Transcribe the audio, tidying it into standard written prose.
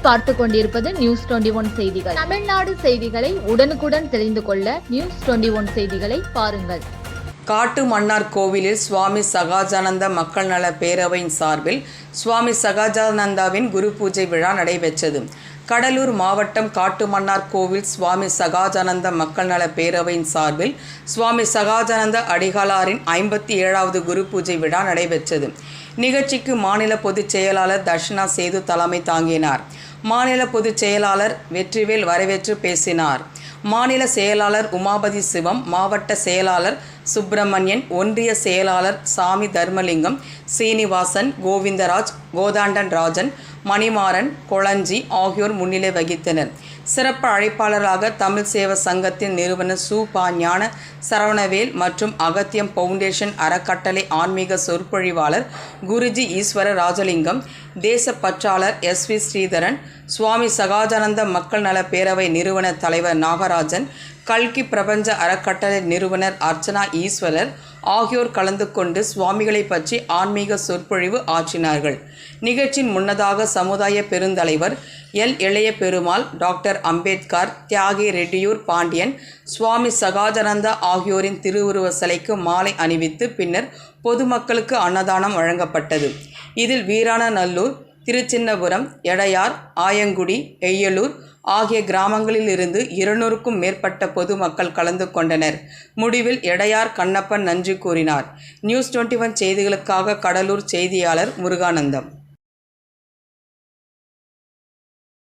நீங்கள் பார்த்து கொண்டிருப்பது நியூஸ் 21 செய்திகள். தமிழ்நாடு செய்திகளை உடனுக்குடன் தெரிந்து கொள்ள நியூஸ் 21 செய்திகளை பாருங்கள். காட்டுமன்னார் கோவிலில் சுவாமி சகாஜானந்த மக்கள் நல பேரவையின் சார்பில் சுவாமி சகாஜானந்தாவின் குரு பூஜை விழா நடைபெற்றது. கடலூர் மாவட்டம் காட்டுமன்னார் கோவில் சுவாமி சகாஜானந்த மக்கள் நல பேரவையின் சார்பில் சுவாமி சகாஜானந்த அடிகளாரின் 57வது குரு பூஜை விழா நடைபெற்றது. நிகழ்ச்சிக்கு மாநில பொதுச் செயலாளர் தர்ஷனா சேது தலைமை தாங்கினார். மாநில பொதுச் செயலாளர் வெற்றிவேல் வரவேற்று பேசினார். மாநில செயலாளர் உமாபதி சிவம், மாவட்ட செயலாளர் சுப்பிரமணியன், ஒன்றிய செயலாளர் சாமி தர்மலிங்கம், சீனிவாசன், கோவிந்தராஜ், கோதாண்டன் ராஜன், மணிமாறன், கொளஞ்சி ஆகியோர் முன்னிலை வகித்தனர். சிறப்பு அழைப்பாளராக தமிழ் சேவ சங்கத்தின் நிறுவனர் சு.ப. ஞான சரவணவேல் மற்றும் அகத்தியம் பவுண்டேஷன் அறக்கட்டளை ஆன்மீக சொற்பொழிவாளர் குருஜி ஈஸ்வர ராஜலிங்கம், தேசப்பற்றாளர் எஸ்.வி. ஸ்ரீதரன், சுவாமி சகாஜானந்த மக்கள் நல பேரவை நிறுவன தலைவர் நாகராஜன், கல்கி பிரபஞ்ச அறக்கட்டளை நிறுவனர் அர்ச்சனா ஈஸ்வரர் ஆகியோர் கலந்து கொண்டு சுவாமிகளை பற்றி ஆன்மீக சொற்பொழிவு ஆற்றினார்கள். நிகழ்ச்சியின் முன்னதாக சமுதாய பெருந்தலைவர் எல். இளைய பெருமாள், டாக்டர் அம்பேத்கர், தியாகி ரெட்டியூர் பாண்டியன், சுவாமி சகாஜானந்தா ஆகியோரின் திருவுருவ சிலைக்கு மாலை அணிவித்து பின்னர் பொதுமக்களுக்கு அன்னதானம் வழங்கப்பட்டது. இதில் வீராணநல்லூர், திருச்சின்னபுரம், எடையார், ஆயங்குடி, எய்யலூர் ஆகிய கிராமங்களில் இருந்து 200க்கும் மேற்பட்ட பொதுமக்கள் கலந்து கொண்டனர். முடிவில் எடையார் கண்ணப்பன் நன்றி கூறினார். நியூஸ் 21 செய்திகளுக்காக கடலூர் செய்தியாளர் முருகானந்தம்.